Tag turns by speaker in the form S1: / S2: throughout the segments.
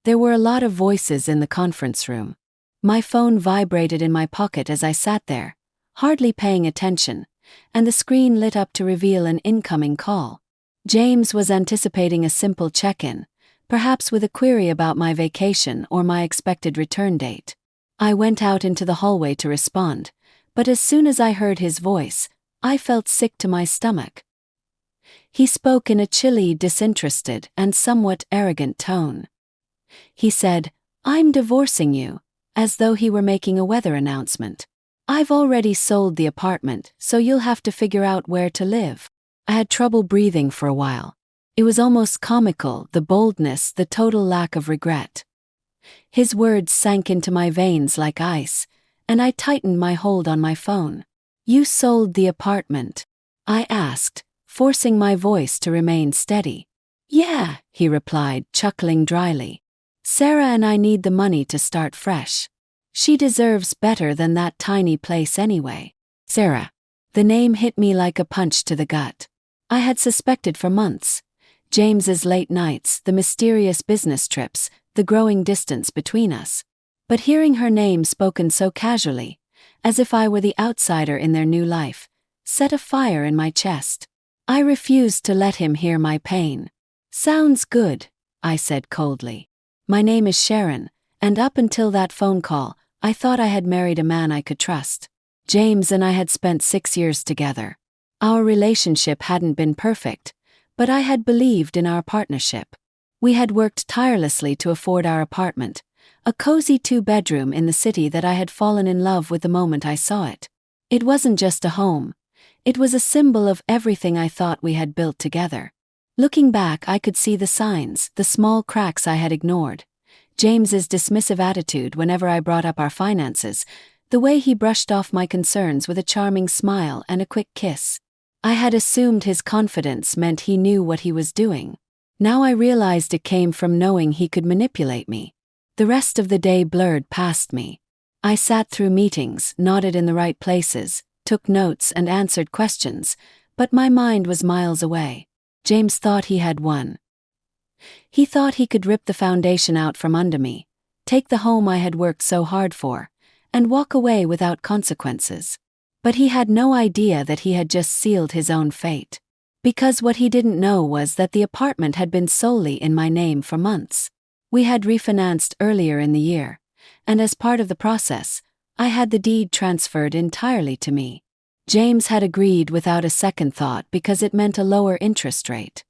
S1: There were a lot of voices in the conference room. My phone vibrated in my pocket as I sat there, hardly paying attention, and the screen lit up to reveal an incoming call. James was anticipating a simple check-in, perhaps with a query about my vacation or my expected return date. I went out into the hallway to respond, but as soon as I heard his voice, I felt sick to my stomach. He spoke in a chilly, disinterested, and somewhat arrogant tone. He said, "I'm divorcing you," as though he were making a weather announcement. "I've already sold the apartment, so you'll have to figure out where to live." I had trouble breathing for a while. It was almost comical, the boldness, the total lack of regret. His words sank into my veins like ice, and I tightened my hold on my phone. "You sold the apartment?" I asked, forcing my voice to remain steady. "Yeah," he replied, chuckling dryly. "Sarah and I need the money to start fresh. She deserves better than that tiny place anyway." Sarah. The name hit me like a punch to the gut. I had suspected for months. James's late nights, the mysterious business trips, the growing distance between us. But hearing her name spoken so casually, as if I were the outsider in their new life, set a fire in my chest. I refused to let him hear my pain. "Sounds good," I said coldly. "My name is Sharon, and up until that phone call, I thought I had married a man I could trust. James and I had spent 6 years together. Our relationship hadn't been perfect, but I had believed in our partnership. We had worked tirelessly to afford our apartment, a cozy 2-bedroom in the city that I had fallen in love with the moment I saw it. It wasn't just a home. It was a symbol of everything I thought we had built together. Looking back, I could see the signs, the small cracks I had ignored. James's dismissive attitude whenever I brought up our finances, the way he brushed off my concerns with a charming smile and a quick kiss. I had assumed his confidence meant he knew what he was doing. Now I realized it came from knowing he could manipulate me. The rest of the day blurred past me. I sat through meetings, nodded in the right places, took notes and answered questions, but my mind was miles away. James thought he had won. He thought he could rip the foundation out from under me, take the home I had worked so hard for, and walk away without consequences. But he had no idea that he had just sealed his own fate. Because what he didn't know was that the apartment had been solely in my name for months. We had refinanced earlier in the year, and as part of the process, I had the deed transferred entirely to me. James had agreed without a second thought because it meant a lower interest rate.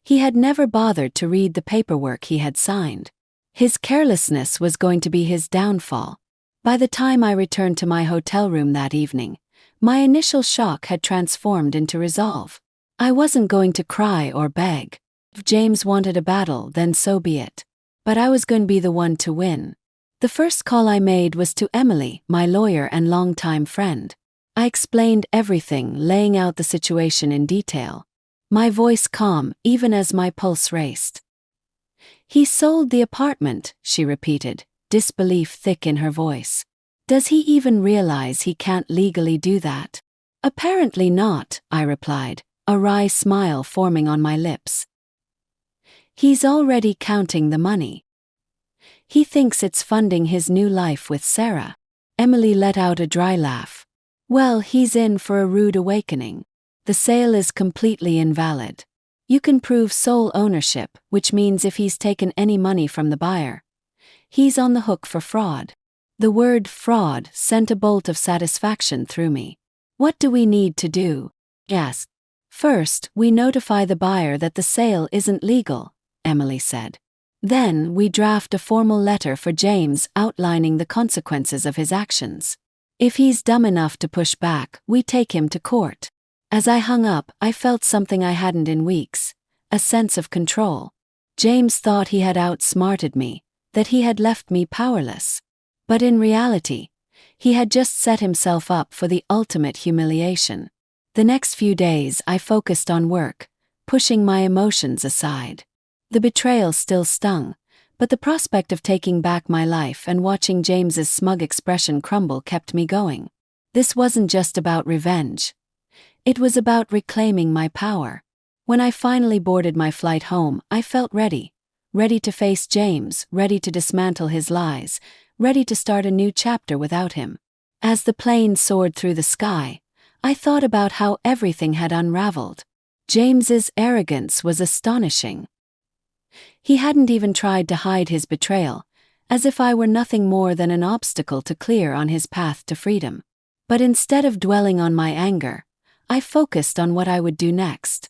S1: He had never bothered to read the paperwork he had signed. His carelessness was going to be his downfall. By the time I returned to my hotel room that evening, my initial shock had transformed into resolve. I wasn't going to cry or beg. If James wanted a battle, then so be it. But I was going to be the one to win. The first call I made was to Emily, my lawyer and longtime friend. I explained everything, laying out the situation in detail. My voice calm, even as my pulse raced. "He sold the apartment," she repeated, disbelief thick in her voice. "Does he even realize he can't legally do that?" "Apparently not," I replied, a wry smile forming on my lips. "He's already counting the money. He thinks it's funding his new life with Sarah." Emily let out a dry laugh. "Well, he's in for a rude awakening. The sale is completely invalid. You can prove sole ownership, which means if he's taken any money from the buyer, he's on the hook for fraud." The word fraud sent a bolt of satisfaction through me. "What do we need to do?" I asked. "First, we notify the buyer that the sale isn't legal," Emily said. "Then, we draft a formal letter for James outlining the consequences of his actions. If he's dumb enough to push back, we take him to court." As I hung up, I felt something I hadn't in weeks, a sense of control. James thought he had outsmarted me, that he had left me powerless. But in reality, he had just set himself up for the ultimate humiliation. The next few days I focused on work, pushing my emotions aside. The betrayal still stung, but the prospect of taking back my life and watching James's smug expression crumble kept me going. This wasn't just about revenge. It was about reclaiming my power. When I finally boarded my flight home, I felt ready, ready to face James, ready to dismantle his lies, ready to start a new chapter without him. As the plane soared through the sky, I thought about how everything had unraveled. James's arrogance was astonishing. He hadn't even tried to hide his betrayal, as if I were nothing more than an obstacle to clear on his path to freedom. But instead of dwelling on my anger, I focused on what I would do next.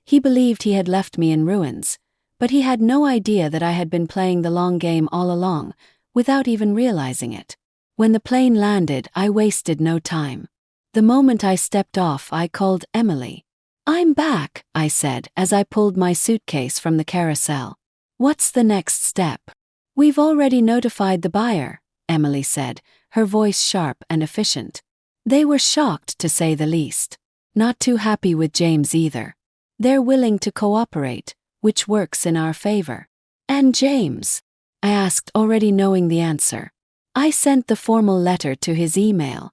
S1: He believed he had left me in ruins, but he had no idea that I had been playing the long game all along, without even realizing it. When the plane landed, I wasted no time. The moment I stepped off, I called Emily. "I'm back," I said as I pulled my suitcase from the carousel. "What's the next step?" "We've already notified the buyer," Emily said, her voice sharp and efficient. They were shocked, to say the least. Not too happy with James either. They're willing to cooperate, which works in our favor. "And James?" I asked, already knowing the answer. I sent the formal letter to his email.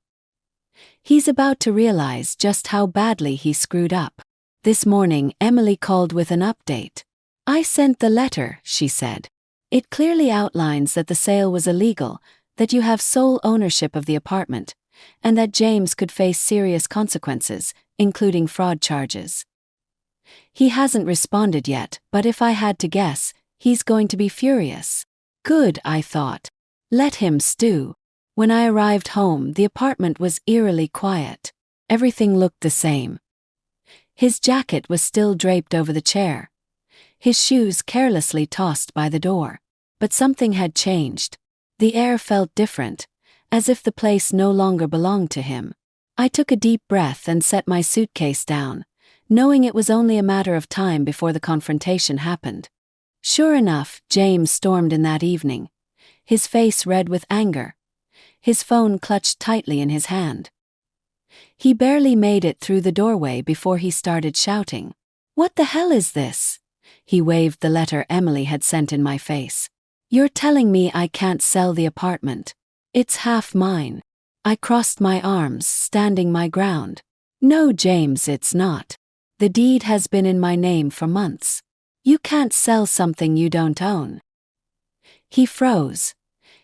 S1: He's about to realize just how badly he screwed up. This morning, Emily called with an update. "I sent the letter," she said. "It clearly outlines that the sale was illegal, that you have sole ownership of the apartment, and that James could face serious consequences, including fraud charges. He hasn't responded yet, but if I had to guess, he's going to be furious." Good, I thought. Let him stew. When I arrived home, the apartment was eerily quiet. Everything looked the same. His jacket was still draped over the chair, his shoes carelessly tossed by the door. But something had changed. The air felt different, as if the place no longer belonged to him. I took a deep breath and set my suitcase down, knowing it was only a matter of time before the confrontation happened. Sure enough, James stormed in that evening, his face red with anger, his phone clutched tightly in his hand. He barely made it through the doorway before he started shouting. "What the hell is this?" He waved the letter Emily had sent in my face. "You're telling me I can't sell the apartment? It's half mine." I crossed my arms, standing my ground. "No, James, it's not. The deed has been in my name for months. You can't sell something you don't own." He froze,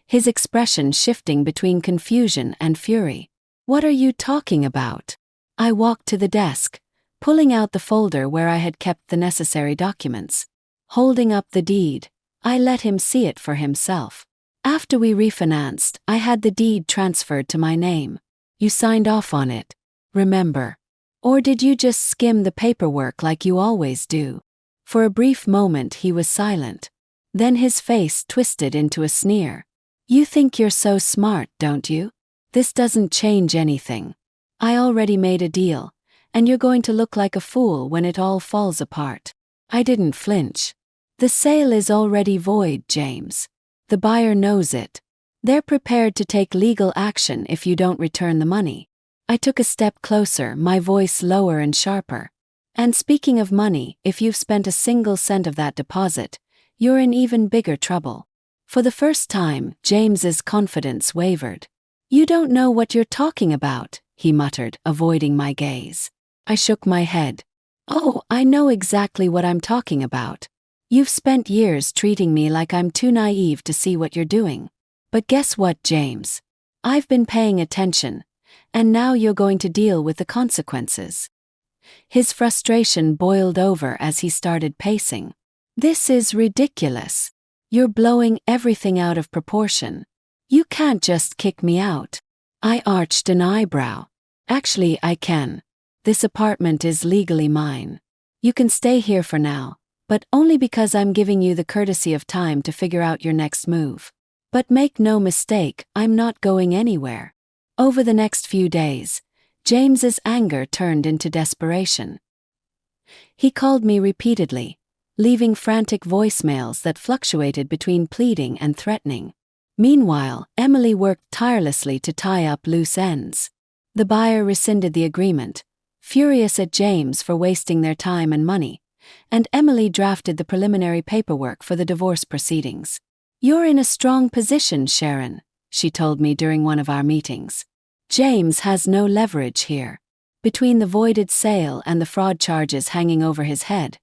S1: his expression shifting between confusion and fury. "What are you talking about?" I walked to the desk, pulling out the folder where I had kept the necessary documents. Holding up the deed, I let him see it for himself. "After we refinanced, I had the deed transferred to my name. You signed off on it, remember? Or did you just skim the paperwork like you always do?" For a brief moment he was silent. Then his face twisted into a sneer. "You think you're so smart, don't you? This doesn't change anything. I already made a deal, and you're going to look like a fool when it all falls apart." I didn't flinch. "The sale is already void, James. The buyer knows it. They're prepared to take legal action if you don't return the money." I took a step closer, my voice lower and sharper. "And speaking of money, if you've spent a single cent of that deposit, you're in even bigger trouble." For the first time, James's confidence wavered. "You don't know what you're talking about," he muttered, avoiding my gaze. I shook my head. "Oh, I know exactly what I'm talking about. You've spent years treating me like I'm too naive to see what you're doing. But guess what, James? I've been paying attention, and now you're going to deal with the consequences." His frustration boiled over as he started pacing. "This is ridiculous. You're blowing everything out of proportion. You can't just kick me out." I arched an eyebrow. "Actually, I can. This apartment is legally mine. You can stay here for now, but only because I'm giving you the courtesy of time to figure out your next move. But make no mistake, I'm not going anywhere." Over the next few days, James's anger turned into desperation. He called me repeatedly, leaving frantic voicemails that fluctuated between pleading and threatening. Meanwhile, Emily worked tirelessly to tie up loose ends. The buyer rescinded the agreement, furious at James for wasting their time and money, and Emily drafted the preliminary paperwork for the divorce proceedings. "You're in a strong position, Sharon," she told me during one of our meetings. "James has no leverage here. Between the voided sale and the fraud charges hanging over his head,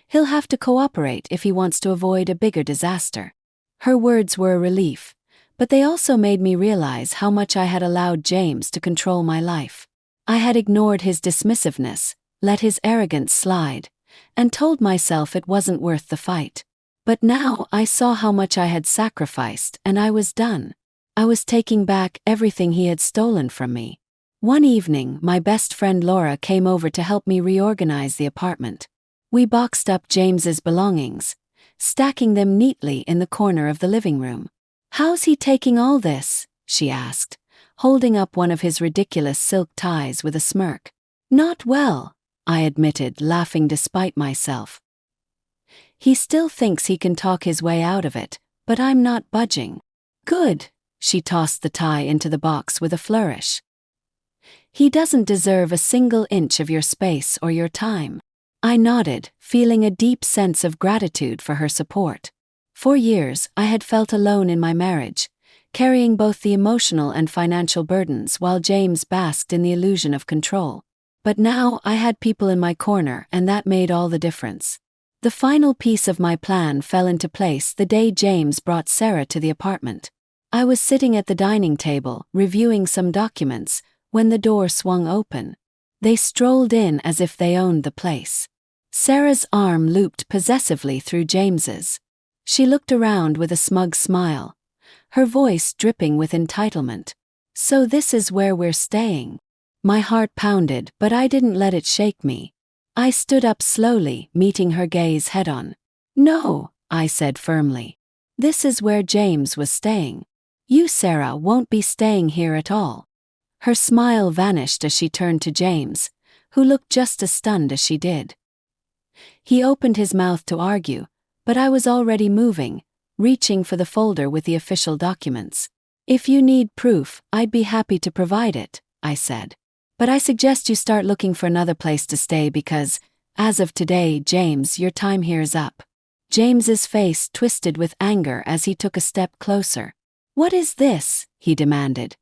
S1: He'll have to cooperate if he wants to avoid a bigger disaster. Her words were a relief, but they also made me realize how much I had allowed James to control my life. I had ignored his dismissiveness, let his arrogance slide, and told myself it wasn't worth the fight. But now I saw how much I had sacrificed, and I was done. I was taking back everything he had stolen from me. One evening, my best friend Laura came over to help me reorganize the apartment. We boxed up James's belongings, stacking them neatly in the corner of the living room. "How's he taking all this?" she asked, holding up one of his ridiculous silk ties with a smirk. "Not well," I admitted, laughing despite myself. "He still thinks he can talk his way out of it, but I'm not budging." "Good," she tossed the tie into the box with a flourish. "He doesn't deserve a single inch of your space or your time." I nodded, feeling a deep sense of gratitude for her support. For years, I had felt alone in my marriage, carrying both the emotional and financial burdens while James basked in the illusion of control. But now I had people in my corner, and that made all the difference. The final piece of my plan fell into place the day James brought Sarah to the apartment. I was sitting at the dining table, reviewing some documents, when the door swung open. They strolled in as if they owned the place. Sarah's arm looped possessively through James's. She looked around with a smug smile, her voice dripping with entitlement. "So this is where we're staying." My heart pounded, but I didn't let it shake me. I stood up slowly, meeting her gaze head-on. "No," I said firmly. "This is where James was staying. You, Sarah, won't be staying here at all." Her smile vanished as she turned to James, who looked just as stunned as she did. He opened his mouth to argue, but I was already moving, reaching for the folder with the official documents. "If you need proof, I'd be happy to provide it," I said. "But I suggest you start looking for another place to stay because, as of today, James, your time here is up." James's face twisted with anger as he took a step closer. "What is this?" he demanded,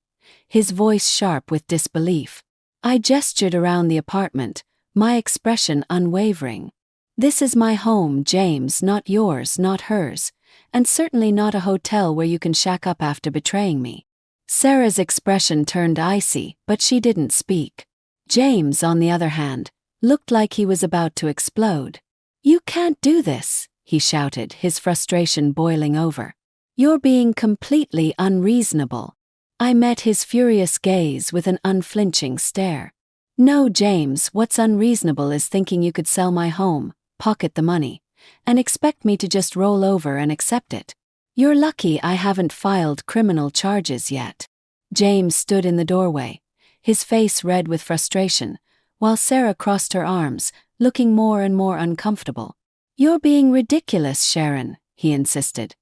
S1: his voice sharp with disbelief. I gestured around the apartment, my expression unwavering. "This is my home, James, not yours, not hers, and certainly not a hotel where you can shack up after betraying me." Sarah's expression turned icy, but she didn't speak. James, on the other hand, looked like he was about to explode. "You can't do this," he shouted, his frustration boiling over. "You're being completely unreasonable." I met his furious gaze with an unflinching stare. "No, James, what's unreasonable is thinking you could sell my home, pocket the money, and expect me to just roll over and accept it. You're lucky I haven't filed criminal charges yet." James stood in the doorway, his face red with frustration, while Sarah crossed her arms, looking more and more uncomfortable. "You're being ridiculous, Sharon," he insisted,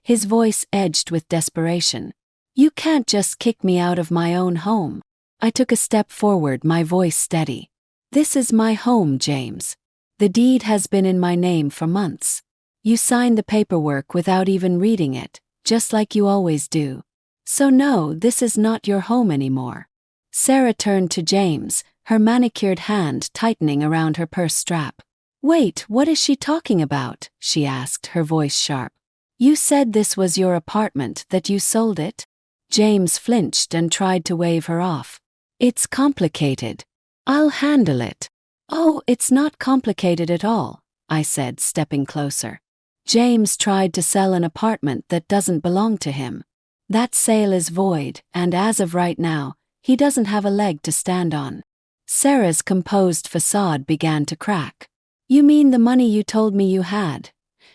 S1: his voice edged with desperation. "You can't just kick me out of my own home." I took a step forward, my voice steady. "This is my home, James. The deed has been in my name for months. You signed the paperwork without even reading it, just like you always do. So no, this is not your home anymore." Sarah turned to James, her manicured hand tightening around her purse strap. "Wait, what is she talking about?" she asked, her voice sharp. "You said this was your apartment, that you sold it?" James flinched and tried to wave her off. "It's complicated. I'll handle it." "Oh, it's not complicated at all," I said, stepping closer. "James tried to sell an apartment that doesn't belong to him. That sale is void, and as of right now, he doesn't have a leg to stand on." Sarah's composed facade began to crack. "You mean the money you told me you had?"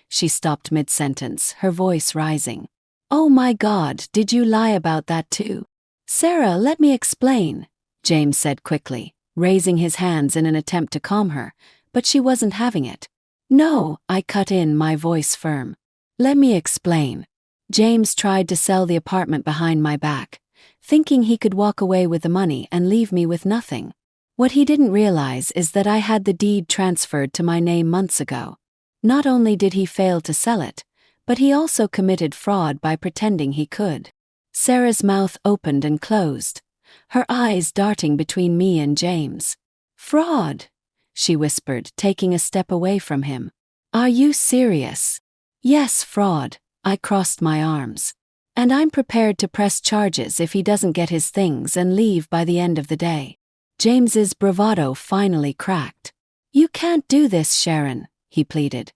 S1: She stopped mid-sentence, her voice rising. "Oh my God, did you lie about that too?" "Sarah, let me explain," James said quickly, raising his hands in an attempt to calm her, but she wasn't having it. "No," I cut in, my voice firm. "Let me explain. James tried to sell the apartment behind my back, thinking he could walk away with the money and leave me with nothing. What he didn't realize is that I had the deed transferred to my name months ago. Not only did he fail to sell it, but he also committed fraud by pretending he could." Sarah's mouth opened and closed, her eyes darting between me and James. "Fraud," she whispered, taking a step away from him. Are you serious? Yes, fraud. I crossed my arms. And I'm prepared to press charges if he doesn't get his things and leave by the end of the day. James's bravado finally cracked. You can't do this, Sharon, he pleaded.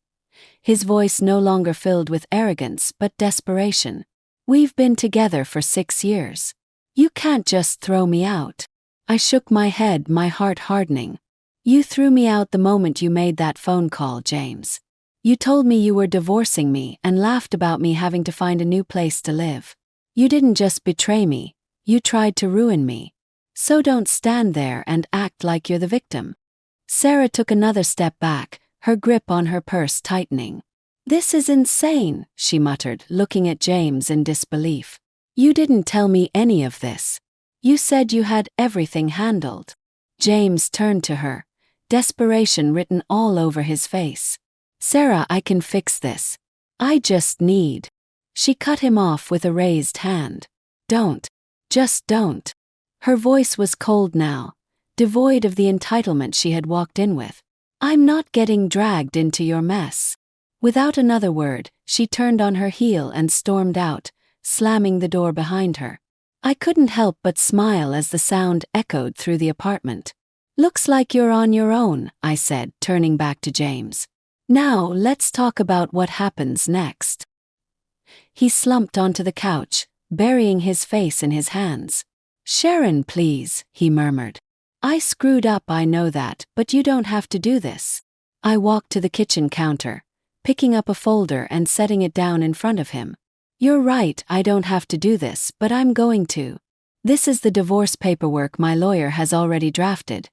S1: His voice no longer filled with arrogance but desperation. We've been together for 6 years. You can't just throw me out. I shook my head, my heart hardening. You threw me out the moment you made that phone call, James. You told me you were divorcing me and laughed about me having to find a new place to live. You didn't just betray me, you tried to ruin me. So don't stand there and act like you're the victim. Sarah took another step back, her grip on her purse tightening. This is insane, she muttered, looking at James in disbelief. You didn't tell me any of this. You said you had everything handled. James turned to her, desperation written all over his face. Sarah, I can fix this. I just need. She cut him off with a raised hand. Don't. Just don't. Her voice was cold now, devoid of the entitlement she had walked in with. I'm not getting dragged into your mess. Without another word, she turned on her heel and stormed out, slamming the door behind her. I couldn't help but smile as the sound echoed through the apartment. Looks like you're on your own, I said, turning back to James. Now let's talk about what happens next. He slumped onto the couch, burying his face in his hands. Sharon, please, he murmured. I screwed up, I know that, but you don't have to do this. I walked to the kitchen counter, picking up a folder and setting it down in front of him. You're right, I don't have to do this, but I'm going to. This is the divorce paperwork my lawyer has already drafted,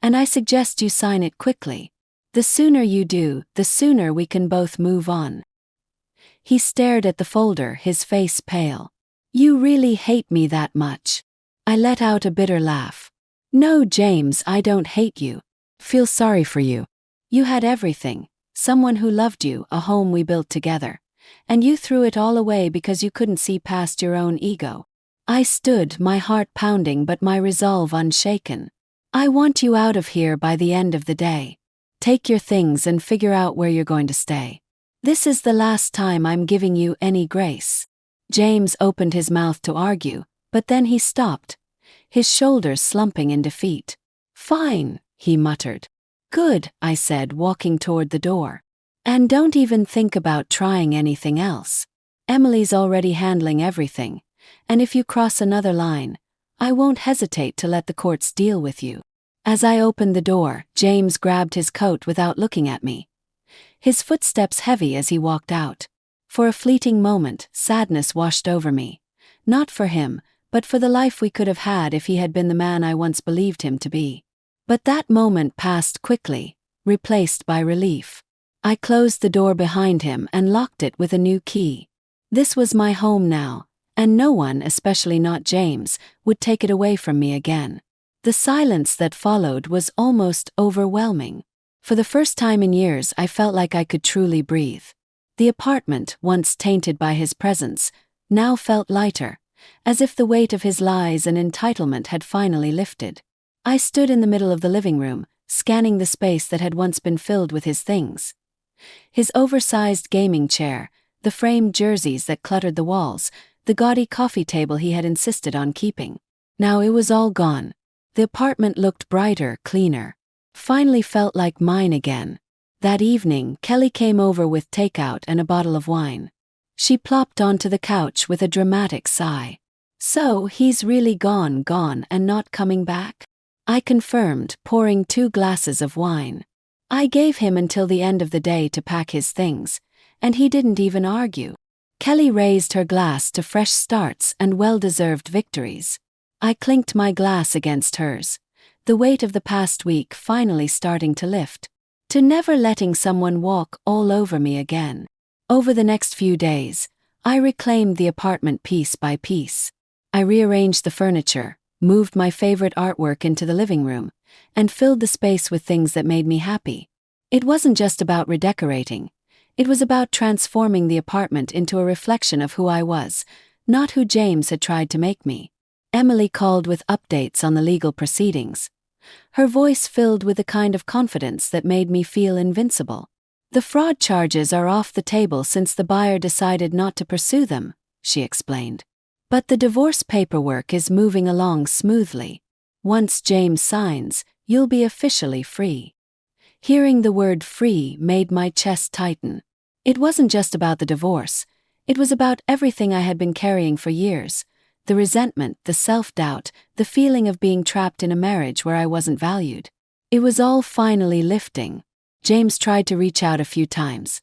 S1: and I suggest you sign it quickly. The sooner you do, the sooner we can both move on. He stared at the folder, his face pale. You really hate me that much? I let out a bitter laugh. No, James, I don't hate you. Feel sorry for you. You had everything, someone who loved you, a home we built together. And you threw it all away because you couldn't see past your own ego. I stood, my heart pounding but my resolve unshaken. I want you out of here by the end of the day. Take your things and figure out where you're going to stay. This is the last time I'm giving you any grace. James opened his mouth to argue, but then he stopped, his shoulders slumping in defeat. Fine, he muttered. Good, I said, walking toward the door. And don't even think about trying anything else. Emily's already handling everything, and if you cross another line, I won't hesitate to let the courts deal with you. As I opened the door, James grabbed his coat without looking at me. His footsteps heavy as he walked out. For a fleeting moment, sadness washed over me. Not for him, but for the life we could have had if he had been the man I once believed him to be. But that moment passed quickly, replaced by relief. I closed the door behind him and locked it with a new key. This was my home now, and no one, especially not James, would take it away from me again. The silence that followed was almost overwhelming. For the first time in years, I felt like I could truly breathe. The apartment, once tainted by his presence, now felt lighter, as if the weight of his lies and entitlement had finally lifted. I stood in the middle of the living room, scanning the space that had once been filled with his things. His oversized gaming chair, the framed jerseys that cluttered the walls, the gaudy coffee table he had insisted on keeping. Now it was all gone. The apartment looked brighter, cleaner. Finally felt like mine again. That evening, Kelly came over with takeout and a bottle of wine. She plopped onto the couch with a dramatic sigh. So, he's really gone and not coming back? I confirmed, pouring 2 glasses of wine. I gave him until the end of the day to pack his things, and he didn't even argue. Kelly raised her glass to fresh starts and well-deserved victories. I clinked my glass against hers, the weight of the past week finally starting to lift. To never letting someone walk all over me again. Over the next few days, I reclaimed the apartment piece by piece. I rearranged the furniture, moved my favorite artwork into the living room, and filled the space with things that made me happy. It wasn't just about redecorating. It was about transforming the apartment into a reflection of who I was, not who James had tried to make me. Emily called with updates on the legal proceedings. Her voice filled with the kind of confidence that made me feel invincible. The fraud charges are off the table since the buyer decided not to pursue them, she explained. But the divorce paperwork is moving along smoothly. Once James signs, you'll be officially free. Hearing the word free made my chest tighten. It wasn't just about the divorce. It was about everything I had been carrying for years. The resentment, the self-doubt, the feeling of being trapped in a marriage where I wasn't valued. It was all finally lifting. James tried to reach out a few times.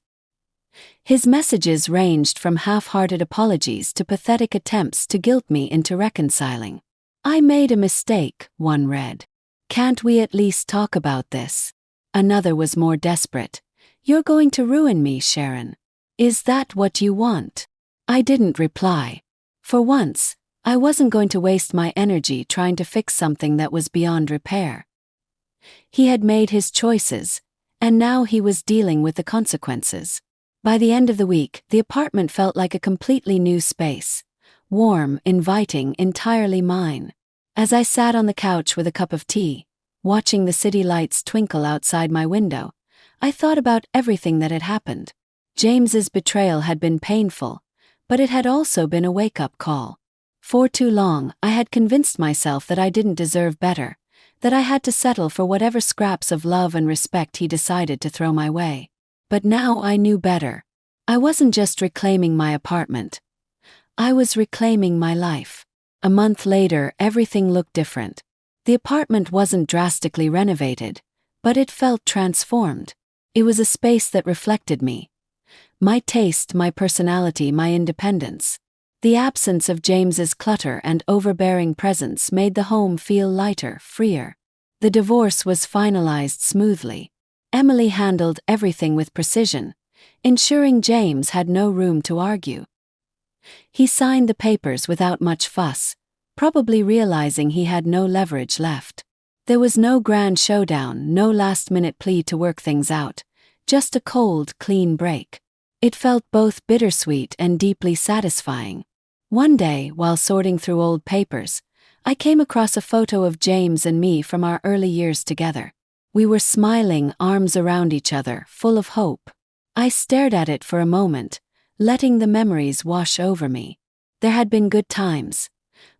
S1: His messages ranged from half-hearted apologies to pathetic attempts to guilt me into reconciling. "I made a mistake," one read. "Can't we at least talk about this?" Another was more desperate. "You're going to ruin me, Sharon. Is that what you want?" I didn't reply. For once, I wasn't going to waste my energy trying to fix something that was beyond repair. He had made his choices, and now he was dealing with the consequences. By the end of the week, the apartment felt like a completely new space. Warm, inviting, entirely mine. As I sat on the couch with a cup of tea, watching the city lights twinkle outside my window, I thought about everything that had happened. James's betrayal had been painful, but it had also been a wake-up call. For too long, I had convinced myself that I didn't deserve better, that I had to settle for whatever scraps of love and respect he decided to throw my way. But now I knew better. I wasn't just reclaiming my apartment. I was reclaiming my life. A month later, everything looked different. The apartment wasn't drastically renovated, but it felt transformed. It was a space that reflected me. My taste, my personality, my independence. The absence of James's clutter and overbearing presence made the home feel lighter, freer. The divorce was finalized smoothly. Emily handled everything with precision, ensuring James had no room to argue. He signed the papers without much fuss, probably realizing he had no leverage left. There was no grand showdown, no last-minute plea to work things out, just a cold, clean break. It felt both bittersweet and deeply satisfying. One day, while sorting through old papers, I came across a photo of James and me from our early years together. We were smiling, arms around each other, full of hope. I stared at it for a moment, letting the memories wash over me. There had been good times,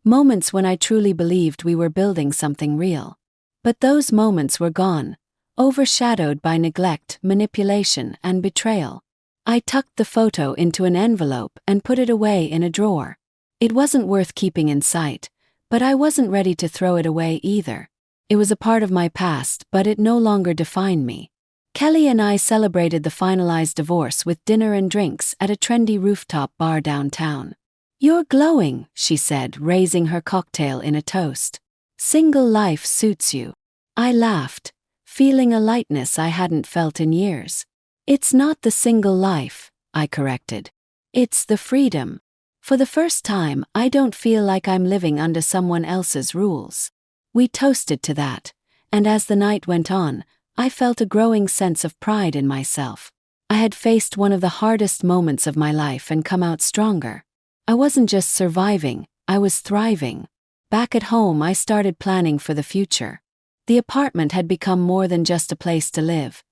S1: moments when I truly believed we were building something real. But those moments were gone, overshadowed by neglect, manipulation, and betrayal. I tucked the photo into an envelope and put it away in a drawer. It wasn't worth keeping in sight, but I wasn't ready to throw it away either. It was a part of my past, but it no longer defined me. Kelly and I celebrated the finalized divorce with dinner and drinks at a trendy rooftop bar downtown. "You're glowing," she said, raising her cocktail in a toast. "Single life suits you." I laughed, feeling a lightness I hadn't felt in years. "It's not the single life," I corrected. "It's the freedom. For the first time, I don't feel like I'm living under someone else's rules." We toasted to that, and as the night went on, I felt a growing sense of pride in myself. I had faced one of the hardest moments of my life and come out stronger. I wasn't just surviving, I was thriving. Back at home, I started planning for the future. The apartment had become more than just a place to live.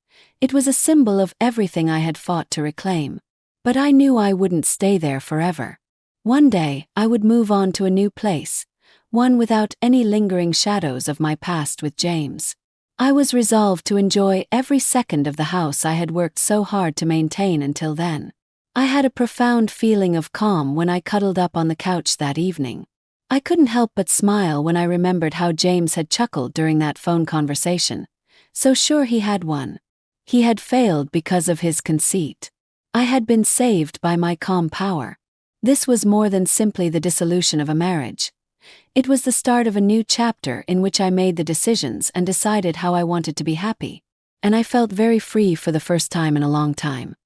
S1: It was a symbol of everything I had fought to reclaim. But I knew I wouldn't stay there forever. One day, I would move on to a new place, one without any lingering shadows of my past with James. I was resolved to enjoy every second of the house I had worked so hard to maintain until then. I had a profound feeling of calm when I cuddled up on the couch that evening. I couldn't help but smile when I remembered how James had chuckled during that phone conversation. So sure he had won. He had failed because of his conceit. I had been saved by my calm power. This was more than simply the dissolution of a marriage. It was the start of a new chapter in which I made the decisions and decided how I wanted to be happy. And I felt very free for the first time in a long time.